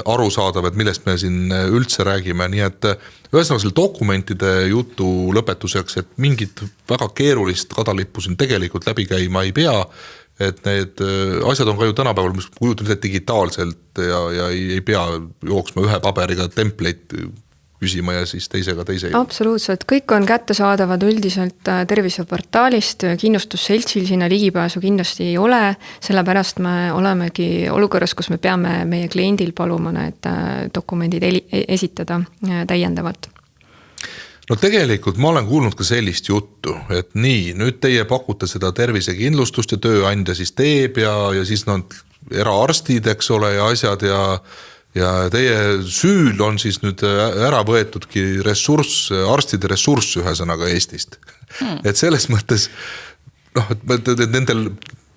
aru saadav, et millest me siin üldse räägime, nii et ühesõnaga selle dokumentide jutu lõpetuseks, et mingit väga keerulist kadalippu siin tegelikult läbi käima ei pea, et need asjad on ka ju tänapäeval, mis kujutab digitaalselt ja ei pea jooksma ühe paberiga template küsima ja siis teisega teise. Absoluutselt, kõik on kättesaadavad üldiselt terviseportaalist, kindlustusseltsil sinna ligipääsu kindlasti ei ole, sellepärast me olemegi olukorras, kus me peame meie kliendil paluma need dokumendid esitada täiendavalt. No tegelikult ma olen kuulnud ka sellist juttu, et nii, nüüd teie pakute seda tervisekindlustust ja tööandja siis teeb ja siis eraarstid, eks ole, ja asjad ja teie süül on siis nüüd ära võetudki ressurss, arstide ressurss ühesõnaga Eestist. Et selles mõttes, et nendel,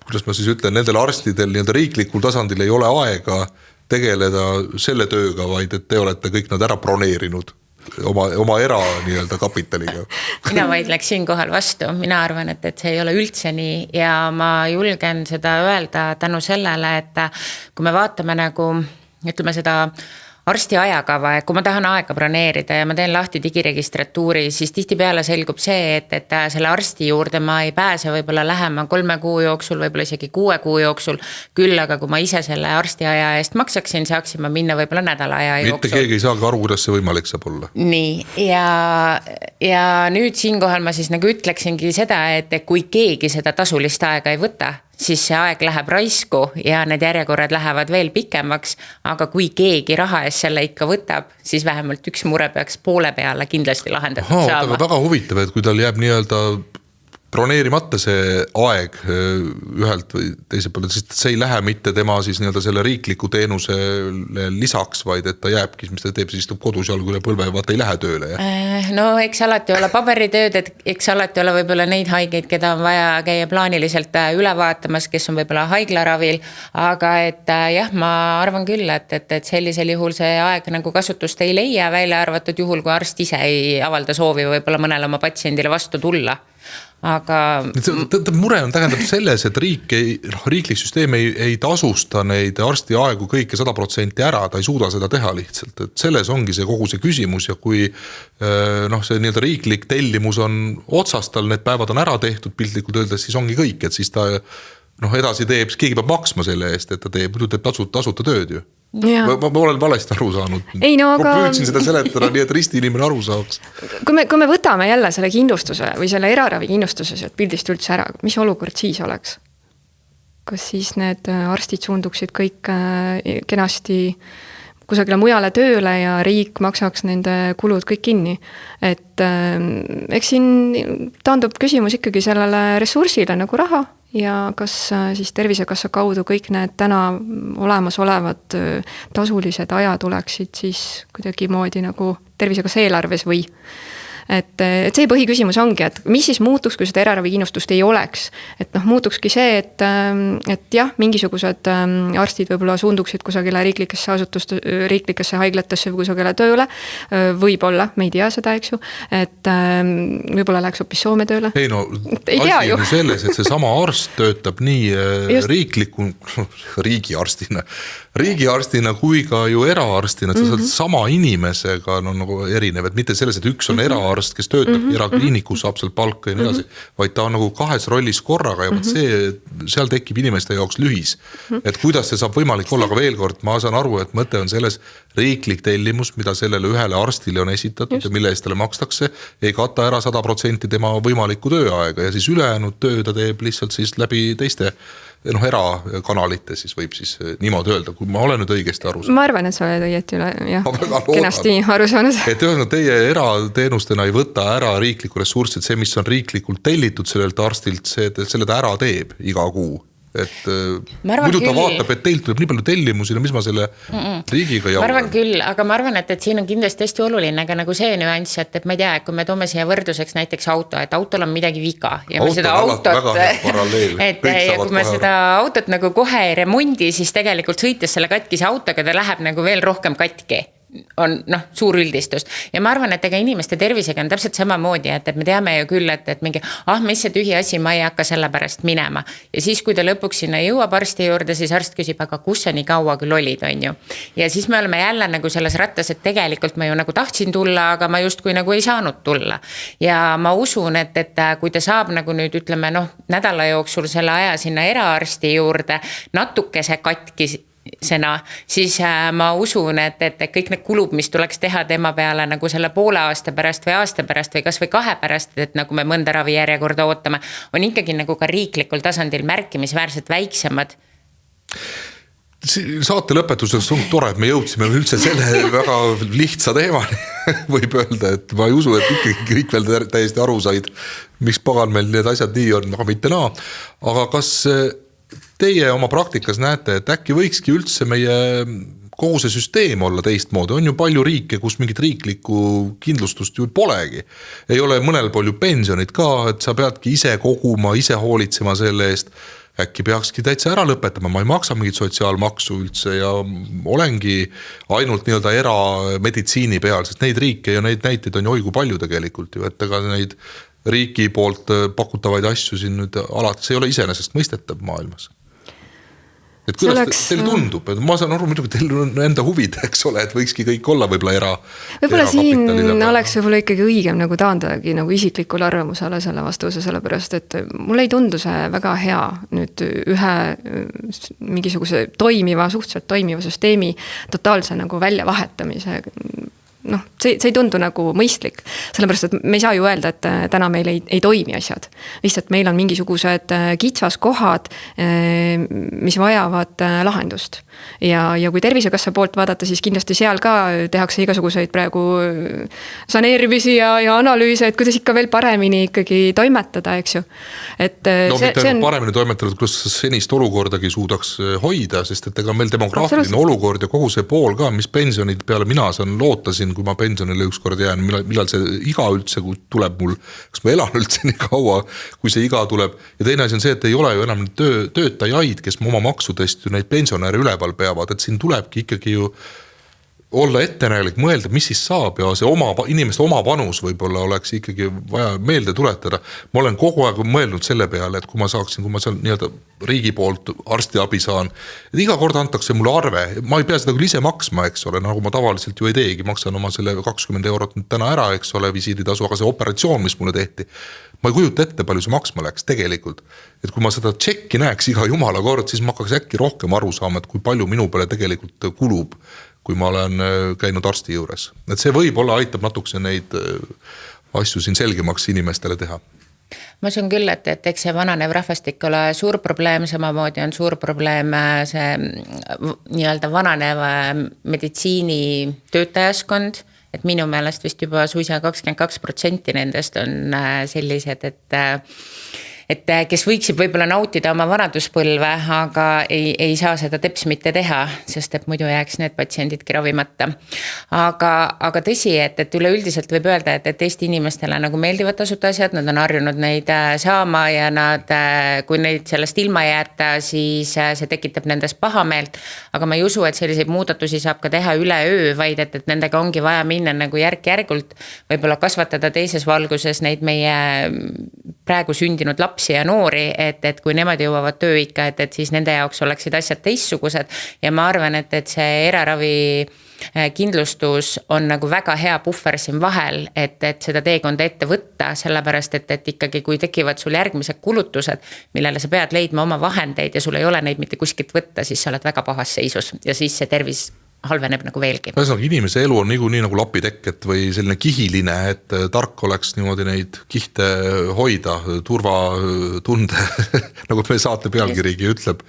kuidas ma siis ütlen, nendel arstidel nii-öelda riiklikul tasandil ei ole aega tegeleda selle tööga, vaid et te olete kõik nad ära broneerinud oma era nii-öelda kapitaliga. Mina vaidleks siin kohal vastu. Mina arvan, et see ei ole üldse nii ja ma julgen seda öelda tänu sellele, et kui me vaatame nagu ütleme seda arsti ajakava, et kui ma tahan aega broneerida ja ma teen lahti digiregistratuuri, siis tihtipeale selgub see, et selle arsti juurde ma ei pääse võib-olla lähema 3 kuu jooksul, võib-olla isegi 6 kuu jooksul, küll aga kui ma ise selle arsti aja eest maksaksin, saaksin ma minna võib-olla nädala aja jooksul. Mitte keegi ei saagi aru, kuidas see võimalik saab olla. Nii, ja nüüd siinkohal ma siis nagu ütleksingi seda, et kui keegi seda tasulist aega ei võta, siis see aeg läheb raisku ja need järjekorrad lähevad veel pikemaks, aga kui keegi raha eest selle ikka võtab, siis vähemalt üks mure peaks poole peale kindlasti lahendatud saama. Väga huvitav, et kui tal jääb nii-öelda broneerimata see aeg ühelt või teiselt poolt, sest see ei lähe mitte tema siis nii-öelda selle riikliku teenusele lisaks, vaid et ta jääbki, mis ta teeb, siis istub kodus jalgu üle põlve ja vaata ei lähe tööle. No eks alati ole paberitööd, et eks alati ole võib-olla neid haigeid, keda on vaja käia plaaniliselt üle vaatamas, kes on võib-olla haiglaravil, aga et jah, ma arvan küll, et sellisel juhul see aeg nagu kasutust ei leia, välja arvatud juhul, kui arst ise ei avalda soovi võib-olla mõnele oma patsiendile vastu tulla. Aga mure on tähendab selles, et riiklik süsteem ei tasusta neid arsti aegu kõike 100% ära, ta ei suuda seda teha lihtsalt, et selles ongi see kogu see küsimus ja kui see nii-öelda riiklik tellimus on otsast, tal need päevad on ära tehtud piltlikult öeldes, siis ongi kõik, et siis ta edasi teeb, keegi peab maksma selle eest, et ta teeb, muidu teeb tasuta tööd ju. Ma olen valesti aru saanud. Ma püüdsin seda seletada nii, et risti inimene aru saaks. Kui me võtame jälle selle kindlustuse või selle eraravi kindlustuse sealt pildist üldse ära, mis olukord siis oleks? Kas siis need arstid suunduksid kõik kenasti kusagile mujale tööle ja riik maksaks nende kulud kõik kinni? Et eks siin taandub küsimus ikkagi sellele ressursile nagu raha ja kas siis Tervisekassa kaudu kõik need täna olemas olevad tasulised ajad oleksid siis kuidagi moodi nagu Tervisekassa eelarves või? Et see põhiküsimus ongi, et mis siis muutuks, kui seda eraravikindlustust ei oleks. Et muutukski see, et jah, mingisugused arstid võib-olla suunduksid kusagile riiklikesse haiglatesse või kusagile tööle. Võib-olla, me ei tea seda, eks ju. Et võib-olla läheks hoopis Soome tööle. Ei no, asi on ju selles, et see sama arst töötab nii riigiarstina kui ka ju eraarstina, et sa saad sama inimesega nagu erinev, et mitte selles, et üks on eraarst, kes töötab erakliinikus, saab seal palka ja nii edasi, vaid ta on nagu kahes rollis korraga ja seal tekib inimeste jaoks lühis. Et kuidas see saab võimalik olla, aga veel kord, ma saan aru, et mõte on selles riiklik tellimus, mida sellele ühele arstile on esitatud ja mille eest talle makstakse, ei kata ära 100% tema võimalikku tööaega ja siis ülejäänud töö ta teeb lihtsalt siis läbi teiste erakanalite, siis võib siis niimoodi öelda, kui ma olen nüüd õigesti aru saanud. Ma arvan, et sa oled õieti kenasti aru saanud. Et ühendab, teie erateenustena ei võta ära riikliku ressurssi, et see, mis on riiklikult tellitud sellelt arstilt, selle ta ära teeb iga kuu. Et muidu ta vaatab, et teilt tuleb nii palju tellimusi, mis ma selle riigiga jaudan. Ma arvan küll, aga ma arvan, et siin on kindlasti hästi oluline ka nagu see nüanss, et ma ei tea, kui me toome siia võrdluseks näiteks auto, et autol on midagi viga ja me seda autot, et kui me seda autot nagu kohe ei remondi, siis tegelikult sõites selle katkise autoga, ta läheb nagu veel rohkem katki. On suur üldistus ja ma arvan, et ega inimeste tervisega on täpselt sama moodi, et me teame ju küll, et mingi, mis see tühi asi, ma ei hakka selle pärast minema ja siis, kui ta lõpuks sinna jõuab arsti juurde, siis arst küsib, aga kus sa nii kaua küll olid, on ju ja siis me oleme jälle nagu selles rattas, et tegelikult ma ju nagu tahtsin tulla, aga ma justkui nagu ei saanud tulla ja ma usun, et kui ta saab nagu nüüd ütleme nädala jooksul selle aja sinna eraarsti juurde natukese katkis siis ma usun, et kõik need kulub, mis tuleks teha tema peale nagu selle poole aasta pärast või aasta pärast või kas või 2 pärast, et nagu me mõnda ravijärjekorda ootame, on ikkagi nagu ka riiklikul tasandil märkimisväärselt väiksemad. Saate lõpetuseks on tore, et me jõudsime üldse selle väga lihtsa teemani. Võib öelda, et ma ei usu, et ikkagi kõik veel täiesti aru said, miks pagan meil need asjad nii on, aga mitte naa. Aga kas teie oma praktikas näete, et äkki võikski üldse meie kogu see süsteem olla teistmoodi? On ju palju riike, kus mingit riiklikku kindlustust ju polegi. Ei ole mõnel pool ju pensionid ka, et sa peadki ise koguma, ise hoolitsema selle eest. Äkki peakski täitsa ära lõpetama, ma ei maksa mingit sotsiaalmaksu üldse ja olengi ainult nii-öelda erameditsiini peal, sest neid riike ja neid näiteid on ju oigu palju tegelikult ju, et ega neid riigi poolt pakutavaid asju siin nüüd alati, see ei ole iseenesest mõistetav maailmas. Et kuidas teil tundub, et ma saan aru muidugi, teil on enda huvid, eks ole, et võikski kõik olla võib-olla võib-olla siin oleks võib-olla ikkagi õigem nagu taandagi nagu isiklikul arvamusele selle vastuse, sellepärast, et mulle ei tundu see väga hea nüüd ühe mingisuguse suhteliselt toimiva süsteemi totaalse nagu väljavahetamise noh, see ei tundu nagu mõistlik. Sellepärast, et me ei saa ju öelda, et täna meil ei toimi asjad. Lihtsalt meil on mingisugused kitsaskohad, mis vajavad lahendust. Ja kui Tervisekassa poolt vaadata, siis kindlasti seal ka tehakse igasuguseid praegu saneerimisi ja analüüse, et kuidas ikka veel paremini ikkagi toimetada, eks ju. Et mitte paremini toimetada, kuidas senist olukordagi suudaks hoida, sest et ega meil demograafiline olukord ja kogu see pool ka, mis pensionid peale mina saan lootasin, kui ma pensionile ükskord jään, millal see iga üldse tuleb mul, kas ma elan üldse nii kaua, kui see iga tuleb. Ja teine asi on see, et ei ole ju enam töötajaid, kes oma maksudest ju neid pensionäre üleval peavad, et siin tulebki ikkagi ju olla ettenägelik, mõelda, mis siis saab ja see inimeste oma panus võib-olla oleks ikkagi vaja meelde tuletada. Ma olen kogu aeg mõelnud selle peale, et kui ma seal nii-öelda riigi poolt arstiabi saan, et iga kord antakse mulle arve, ma ei pea seda küll ise maksma, eks ole, nagu ma tavaliselt ju ei teegi, maksan oma selle 20 eurot nüüd täna ära, eks ole, visiiditasu, aga see operatsioon, mis mulle tehti, ma ei kujuta ette, palju see maksma läks tegelikult. Et kui ma seda tšekki näeks iga jumala kord, siis ma hakkaks äkki rohkem aru saama, et kui palju minu peale tegelikult kulub, kui ma olen käinud arsti juures. Et see võib-olla aitab natukese neid asju siin selgemaks inimestele teha. Ma usun küll, et eks see vananev rahvastik ole suur probleem, samamoodi on suur probleem see nii-öelda vananev meditsiini töötajaskond, et minu meelest vist juba suisa 22% nendest on sellised, et kes võiksid võib-olla nautida oma vanaduspõlve, aga ei saa seda teps mitte teha, sest et muidu jääks need patsiendidki ravimata. Aga tõsi, et üleüldiselt võib öelda, et Eesti inimestele nagu meeldivad tasuta asjad, nad on harjunud neid saama ja kui neid sellest ilma jätta, siis see tekitab nendes pahameelt, aga ma ei usu, et selliseid muudatusi saab ka teha üle öö, vaid et nendega ongi vaja minna nagu järk-järgult, võib-olla kasvatada teises valguses neid meie praegu sündinud lapsi ja noori, et kui nemad jõuavad tööikka, et siis nende jaoks oleksid asjad teistsugused ja ma arvan, et see eraravi kindlustus on nagu väga hea puhver siin vahel, et seda teekonda ette võtta, sellepärast, et ikkagi kui tekivad sul järgmised kulutused, millele sa pead leidma oma vahendeid ja sul ei ole neid mitte kuskilt võtta, siis sa oled väga pahas seisus ja siis see tervis halveneb nagu veelgi. Ühesõnaga, inimese elu on nii nagu lapitekket või selline kihiline, et tark oleks niimoodi neid kihte hoida, turvatunde, nagu me saate pealkirigi ütleb,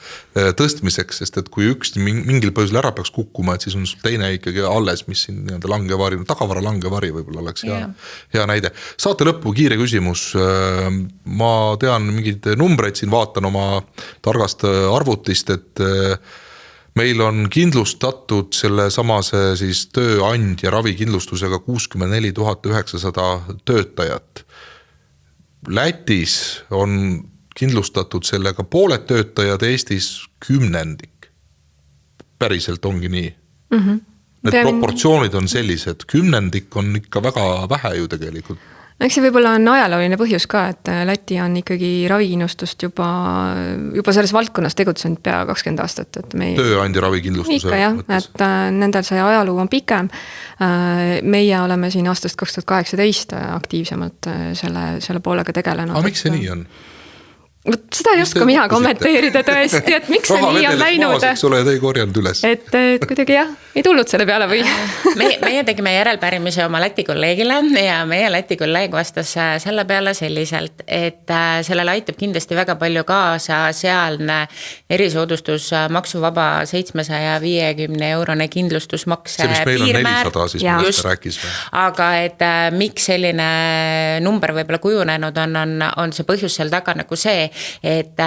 tõstmiseks, sest et kui üks mingil põhjusel ära peaks kukkuma, et siis on sul teine ikkagi alles, mis siin nii-öelda langevari, tagavara langevari võib-olla oleks hea näide. Saate lõppu kiire küsimus. Ma tean mingeid numbreid siin, vaatan oma targast arvutist, et meil on kindlustatud selle samase siis tööandja ravikindlustusega 64 900 töötajat. Lätis on kindlustatud sellega pooled töötajad, Eestis 10. Päriselt ongi nii. Need proportsioonid on sellised, 10 on ikka väga vähe ju tegelikult. Eks see võib-olla on ajalooline põhjus ka, et Läti on ikkagi ravikindlustust juba selles valdkonnas tegutsenud pea 20 aastat. Et tööandja ravikindlustuse ikka jah, et nendel see ajaluu on pikem. Meie oleme siin aastast 2018 aktiivsemalt selle poolega tegelenud. Aga miks see nii on? Seda ei oska mina kommenteerida tõesti, et miks see nii on läinud. Ole, te ei korjanud üles. Et kuidagi jah, ei tulnud selle peale või? Meie tegime järelpärimise oma Läti kolleegile ja meie Läti kolleeg vastas selle peale selliselt, et sellele aitab kindlasti väga palju kaasa sealne erisoodustus maksuvaba 750 eurone kindlustusmakse piirmäär. See, mis meil on 400, siis just rääkis. Aga et miks selline number võib-olla kujunenud on see põhjus seal taga nagu see, et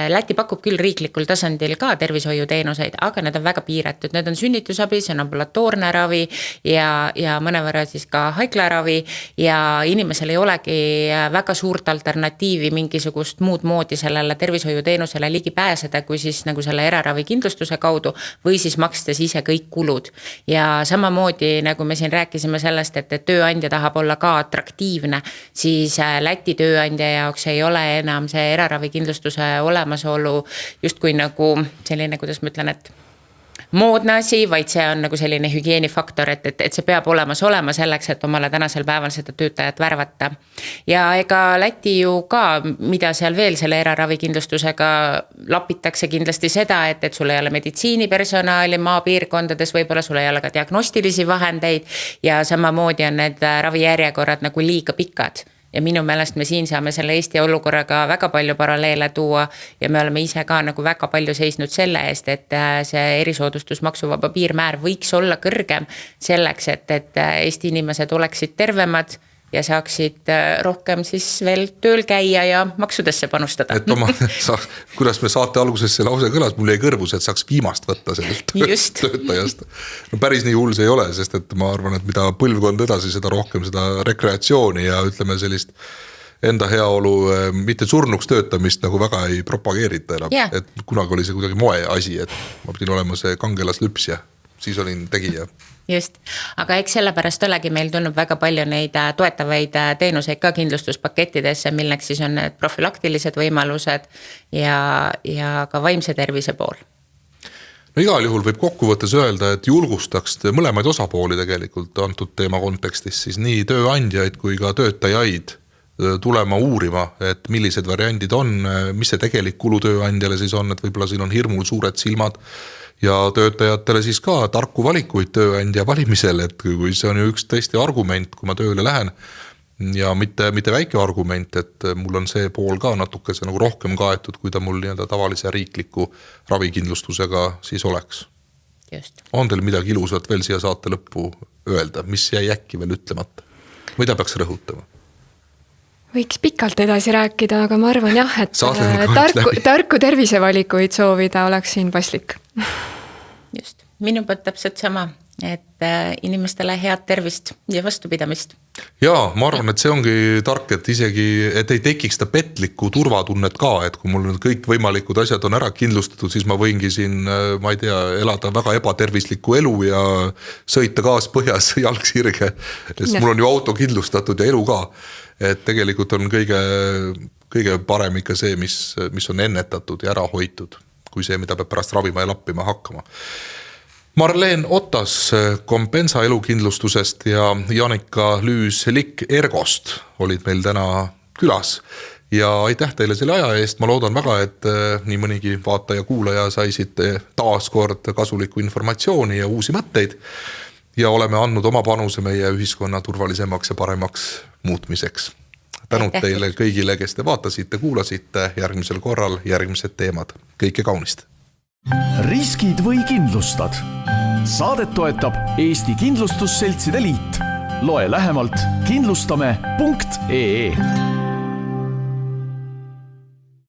Läti pakub küll riiklikul tasandil ka tervishoiuteenuseid, aga need on väga piiratud. Need on sünnitusabi, see on ambulatoorne ravi ja mõnevõrra siis ka haiglaravi ja inimesel ei olegi väga suurt alternatiivi mingisugust muud moodi sellele tervishoiuteenusele ligi pääseda, kui siis nagu selle eraravi kindlustuse kaudu või siis makstes ise kõik kulud. Ja samamoodi, nagu me siin rääkisime sellest, et tööandja tahab olla ka atraktiivne, siis Läti tööandja jaoks ei ole enam see eraravi kindlustuse olemasolu justkui nagu selline, kuidas ma ütlen, et moodne asi, vaid see on nagu selline hügieenifaktor, et see peab olema selleks, et omale tänasel päeval seda töötajat värvata. Ja ega Läti ju ka, mida seal veel selle eraravikindlustusega lapitakse kindlasti seda, et sul ei ole meditsiinipersonali maapiirkondades, võib-olla sul ei ole ka diagnostilisi vahendeid ja samamoodi on need ravijärjekorrad nagu liiga pikad. Ja minu meelest me siin saame selle Eesti olukorraga väga palju paralleele tuua ja me oleme ise ka nagu väga palju seisnud selle eest, et see erisoodustus maksuvaba piirmäär võiks olla kõrgem selleks, et Eesti inimesed oleksid tervemad ja saaksid rohkem siis veel tööl käia ja maksudesse panustada. Et kuidas me saate alguses see lause kõlas, mul jäi kõrvus, et saaks viimast võtta sellelt töötajast. No päris nii hull see ei ole, sest et ma arvan, et mida põlvkond edasi, seda rohkem seda rekreatsiooni ja ütleme sellist enda heaolu mitte surnuks töötamist nagu väga ei propageerita enam. Yeah. Et kunagi oli see kuidagi moe asi, et ma pidin olema see kangelas lüpsja, siis olin tegija. Just, aga eks sellepärast olegi meil tulnud väga palju neid toetavaid teenuseid ka kindlustuspakettidesse, milleks siis on need profülaktilised võimalused ja ka vaimse tervise pool. No igal juhul võib kokkuvõttes öelda, et julgustaks mõlemaid osapooli tegelikult antud teema kontekstis, siis nii tööandjaid kui ka töötajaid tulema uurima, et millised variandid on, mis see tegelik kulu tööandjale siis on, et võib-olla siin on hirmul suured silmad ja töötajatele siis ka tarku valikuid tööandja valimisel, et kui see on ju üks tõesti argument, kui ma tööle lähen ja mitte väike argument, et mul on see pool ka natuke see nagu rohkem kaetud, kui ta mul nii-öelda tavalise riikliku ravikindlustusega siis oleks. Just. On teil midagi ilusat veel siia saate lõppu öelda, mis jäi äkki veel ütlemata? Mida peaks rõhutama? Võiks pikalt edasi rääkida, aga ma arvan jah, et nagu tarku tervisevalikuid soovida oleks siin paslik. Just, minu poolt täpselt sama, et inimestele head tervist ja vastupidamist. Jaa, ma arvan, et see ongi tark, et isegi, et ei tekiks ta petlikku turvatunnet ka, et kui mul kõik võimalikud asjad on ära kindlustatud, siis ma võingi siin, ma ei tea, elada väga ebatervislikku elu ja sõita gaas põhjas jalg sirge, sest mul on ju auto kindlustatud ja elu ka. Et tegelikult on kõige parem ikka see, mis on ennetatud ja ära hoitud, kui see, mida peab pärast ravima ja lappima hakkama. Marleen Otas Compensa elukindlustusest ja Janika Lüüs-Likk Ergost olid meil täna külas. Ja aitäh teile selle aja eest, ma loodan väga, et nii mõnigi vaataja kuulaja saisid taas kord kasulikku informatsiooni ja uusi mõtteid. Ja oleme andnud oma panuse meie ühiskonna turvalisemaks ja paremaks muutmiseks. Tänud teile kõigile, kes te vaatasite, kuulasite, järgmisel korral järgmised teemad. Kõike kaunist! Riskid või kindlustad? Saadet toetab Eesti Kindlustusseltside Liit. Loe lähemalt kindlustame.ee